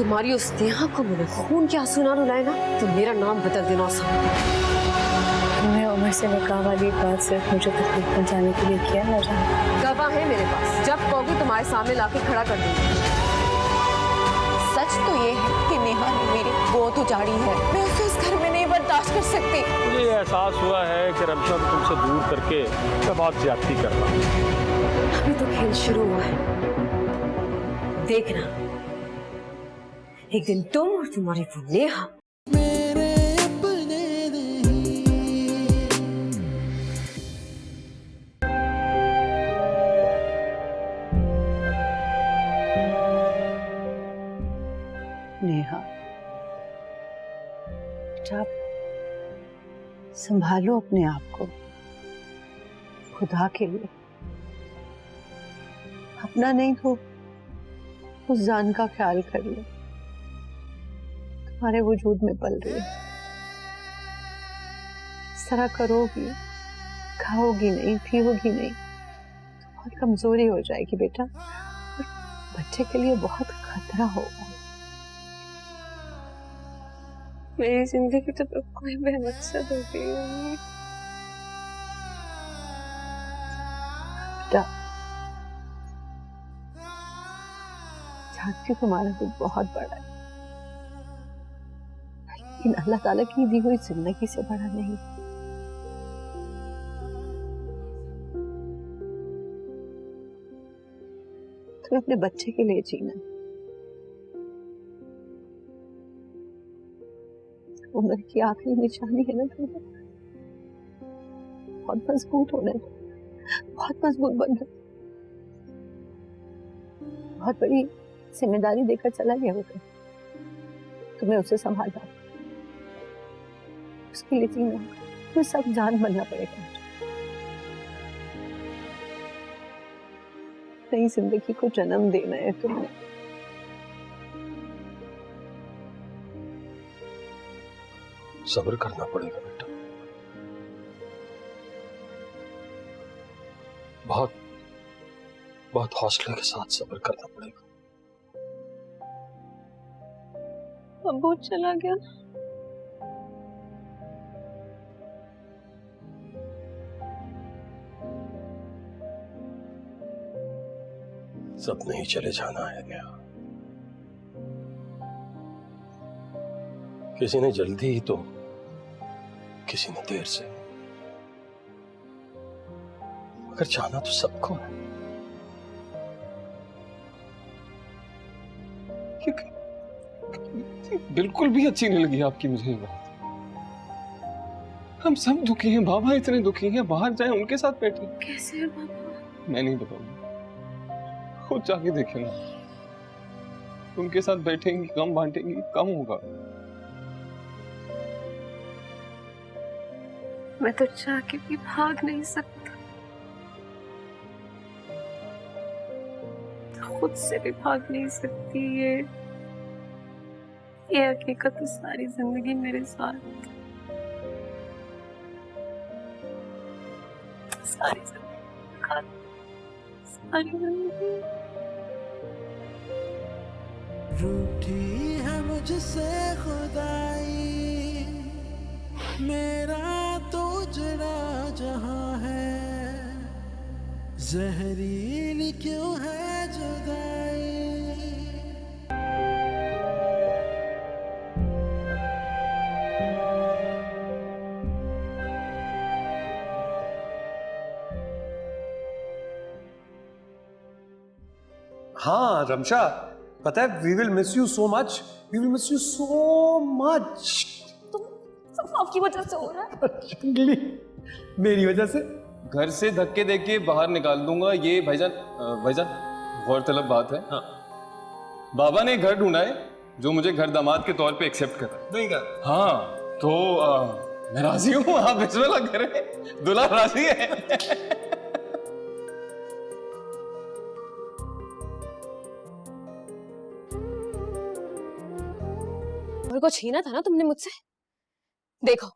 तुम्हारी उस नेहा को मैंने खून के आंसू ना रुलाए ना तो मेरा नाम बदल देना आसान। तुमने उमर से निकाह वाली बात सिर्फ मुझे तकलीफ पहुंचाने के लिए किया ना जान। गवाह है मेरे पास, जब कहोगी तुम्हारे सामने लाके खड़ा कर दूंगी। सच तो ये है कि नेहा ने मेरी गोद उजाड़ी है। मैं उसे इस घर में नहीं बर्दाश्त कर सकती। मुझे ये एहसास हुआ है कि रमशा तुमसे दूर करके मैं बहुत ज्यादती कर रहा हूँ। अभी तो खेल शुरू हुआ है, देखना एक दिन तुम और तुम्हारी वो नेहा नेहा बेटा संभालो अपने आप को, खुदा के लिए। अपना नहीं तो उस जान का ख्याल कर लो, तुम्हारे वजूद में पल रही है। इस तरह करोगी, खाओगी नहीं, पियोगी नहीं तो बहुत कमजोरी हो जाएगी बेटा, और बच्चे के लिए बहुत खतरा होगा। मेरी जिंदगी तो कोई बेमकसद हो गई है। बेटा जानती तुम्हारा दुख बहुत बड़ा है, लेकिन अल्लाह ताला की दी हुई जिंदगी से बड़ा नहीं। तुम्हें अपने बच्चे के लिए जीना, उम्र की आखिरी निशानी है ना तुम्हें, बहुत मजबूत होना है, बहुत मजबूत बनना। बहुत बड़ी जिम्मेदारी देकर चला गया होगा, तुम्हें उसे संभालना, उसके लिए जीना, तुम्हें सब जान बनना पड़ेगा। नई जिंदगी को जन्म देना है तुम्हें। सब्र करना पड़ेगा बेटा, बहुत बहुत हौसले के साथ सब्र करना पड़ेगा। अब्बू चला गया ना, सब नहीं चले जाना है नेहा, किसी ने जल्दी तो किसी ने देर से, मगर जाना तो सबको है। बिल्कुल भी अच्छी नहीं लगी आपकी मुझे ये बात। हम सब दुखी हैं, बाबा इतने दुखी हैं, बाहर जाए उनके साथ बैठे। कैसे है बाबा? मैं नहीं बताऊंगा, खुद जाके देखे ना। उनके साथ बैठेंगी, कम बांटेंगी, कम होगा। मैं तो चाह के भी भाग नहीं सकता, खुद से भी भाग नहीं सकती। ये हकीकत तो सारी जिंदगी मेरे साथ, सारी जिंदगी। रूठी है मुझसे खुदाई, मेरा तो उजड़ा जहां है, जहरीली क्यों है जुदाई। हाँ रमशा, पता है we will miss you so much, we will miss you so much. तुम सब आपकी वजह से हो रहा है। जंगली, मेरी वजह से? घर से धक्के देके बाहर निकाल दूंगा ये भाईजान। भाईजान गौरतलब बात है, हाँ, बाबा ने घर ढूंढा है जो मुझे घर दामाद के तौर पे एक्सेप्ट कर रहा है। नहीं कर? हाँ तो मैं राजी हूँ, आप बिस्मिल्लाह करें, दूल्हा राजी है। और को छीना था ना तुमने मुझसे, देखो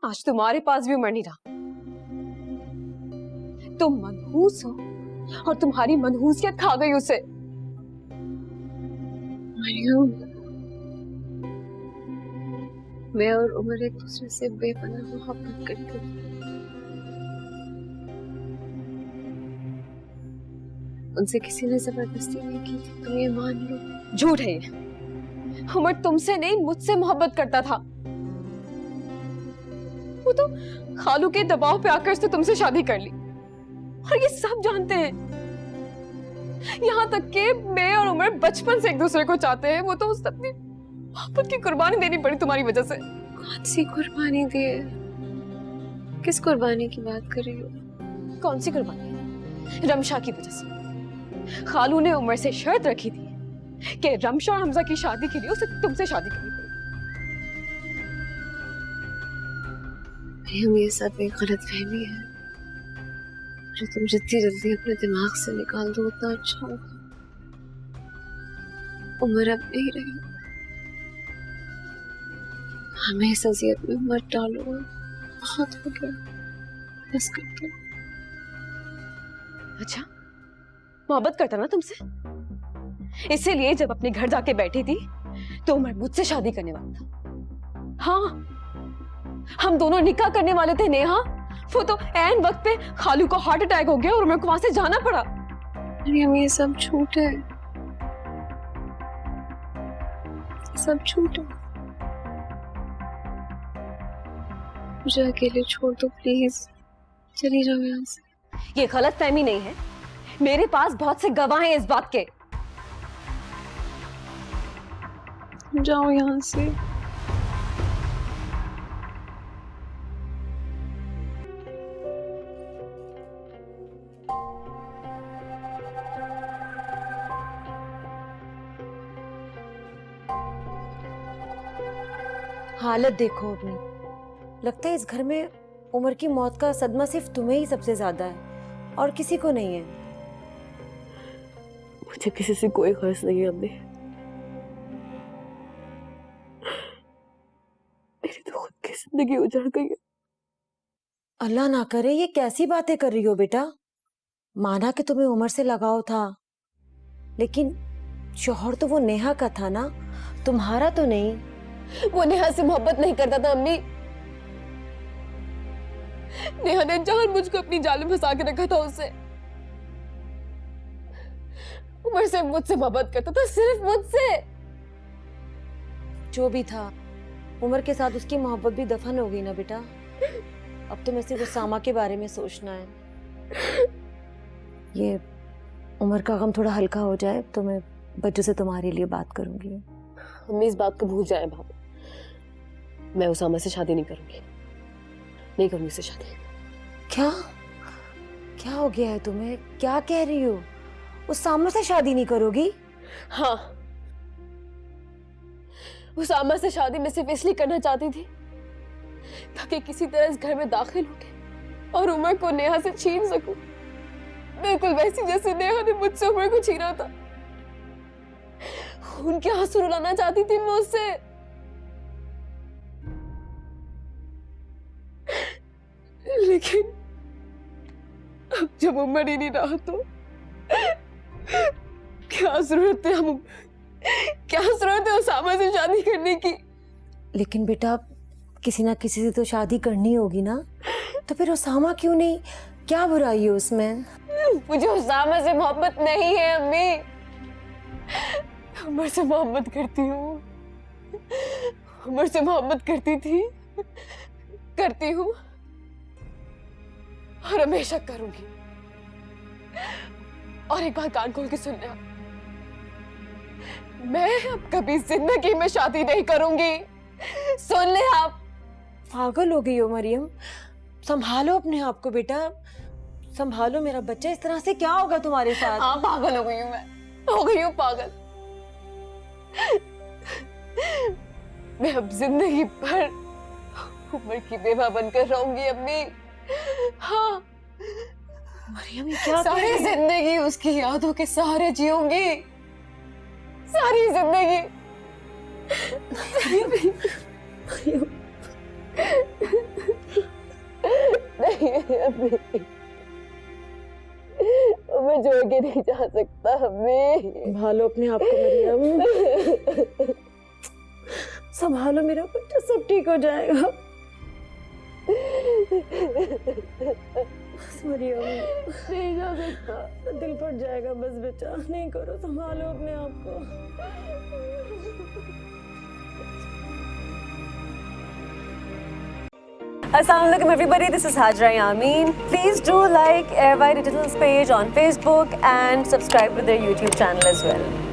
आज तुम्हारे पास भी उमर नहीं रहा। तुम मनहूस हो और तुम्हारी मनहूसियत खा गई उसे। मरियम, मैं और उमर एक दूसरे से बेपनाह मोहब्बत करते थे। उनसे किसी ने जबरदस्ती नहीं की थी, तुम ये मान लो। झूठ है ये। उमर तुमसे नहीं मुझसे मोहब्बत करता था। वो तो खालू के दबाव पे आकर उसने तुमसे शादी कर ली और ये सब जानते हैं। यहाँ तक कि मैं और उमर बचपन से एक दूसरे को चाहते हैं। वो तो उसने अपनी मोहब्बत की कुर्बानी देनी पड़ी तुम्हारी वजह से। कौन सी कुर्बानी दी है? किस कुर्बानी की बात कर रही हो? कौन सी कुर्बानी? रमशा की वजह से। खालू ने उमर से शर्त रखी थी कि रमशा और हमजा की शादी के लिए उसे तुमसे शादी करनी पड़ेगी। मरियम, ये सब एक गलतफहमी है जो तुम जितनी जल्दी अपने दिमाग से निकाल दो उतना अच्छा होगा। उमर अब नहीं रही, हमें इस अजियत में मत डालो। बहुत हो गया, बस कर दो। अच्छा, मोहब्बत करता ना तुमसे, इसीलिए जब अपने घर जाके बैठी थी तो उमर मुझसे शादी करने वाला था। हाँ, हम दोनों निकाह करने वाले थे नेहा। वो तो ऐन वक्त पे खालू को हार्ट अटैक हो गया और उमर को वहां से जाना पड़ा। मरियम, ये सब झूठ है, सब झूठ है। मुझे अकेले छोड़ दो प्लीज, चली जाओ यहाँ से। ये गलत फहमी नहीं है, मेरे पास बहुत से गवाह हैं इस बात के। जाओ यहाँ से। हालत देखो अपनी। लगता है इस घर में उमर की मौत का सदमा सिर्फ तुम्हें ही सबसे ज्यादा है और किसी को नहीं है। मुझे किसी से कोई गर्ज नहीं है अम्मी। मेरी तो खुद की जिंदगी उजड़ गई है। अल्लाह ना करे, ये कैसी बातें कर रही हो बेटा। माना कि तुम्हें उमर से लगाव था, लेकिन शौहर तो वो नेहा का था ना, तुम्हारा तो नहीं। वो नेहा से मोहब्बत नहीं करता था अम्मी। नेहा ने जान मुझको अपनी जाल में फंसा के रखा था उससे। उमर से मुझसे मोहब्बत करता था, सिर्फ मुझसे। जो भी था, उमर के साथ उसकी मोहब्बत भी दफन हो गई ना बेटा। अब तुम्हें सिर्फ उसामा के बारे में सोचना है। ये उमर का गम थोड़ा हल्का हो जाए तो मैं बच्चों से तुम्हारे लिए बात करूंगी। अम्मी इस बात को भूल जाए भाभी, मैं उसामा से शादी नहीं करूंगी, नहीं करूंगी उससे शादी। क्या क्या हो गया है तुम्हें? क्या कह रही हो? उसामा से शादी नहीं करोगी? हाँ, उसामा से शादी मैं सिर्फ इसलिए करना चाहती थी ताकि किसी तरह इस घर में दाखिल होके और उमर को नेहा से छीन सकूं, बिल्कुल वैसी जैसे नेहा ने मुझसे उमर को छीना था। उनके आंसू रुलाना चाहती थी मैं उससे। लेकिन अब जब उमर ही नहीं रहा तो क्या जरूरत है क्या जरूरत है उसामा से शादी करने की? लेकिन बेटा किसी ना किसी से तो शादी करनी होगी ना, तो फिर उसामा क्यों नहीं? क्या बुराई है उसमें? मुझे उसामा से मोहब्बत नहीं है अम्मी, उमर से मोहब्बत करती हूँ। उमर से मोहब्बत करती थी, करती हूँ और हमेशा करूंगी। और एक बात कान खोल के सुन ले, मैं अब कभी जिंदगी में शादी नहीं करूंगी। सुन ले आप। पागल हो गई हो मरियम, संभालो अपने आप को बेटा, संभालो मेरा बच्चा। इस तरह से क्या होगा तुम्हारे साथ? हाँ, पागल हो गई हूँ मैं, हो गई हूँ पागल। मैं अब जिंदगी भर उमर की बेवा बनकर रहूंगी अम्मी। हाँ मरियम ये क्या सारी जिंदगी उसकी यादों के सहारे जीऊंगी, सारी जिंदगी। नहीं अम्मी, मैं छोड़ के नहीं जा सकता अम्मी। संभालो अपने आप को मरियम, संभालो मेरा बच्चा, सब ठीक हो जाएगा। बस मरियम, नहीं जा सकता, दिल फट जाएगा। बस बेटा नहीं करो, संभालो अपने आप को। Assalamualaikum everybody, this is Hajra Yamin. Please do like Airby Digital's page on Facebook and subscribe to their YouTube channel as well.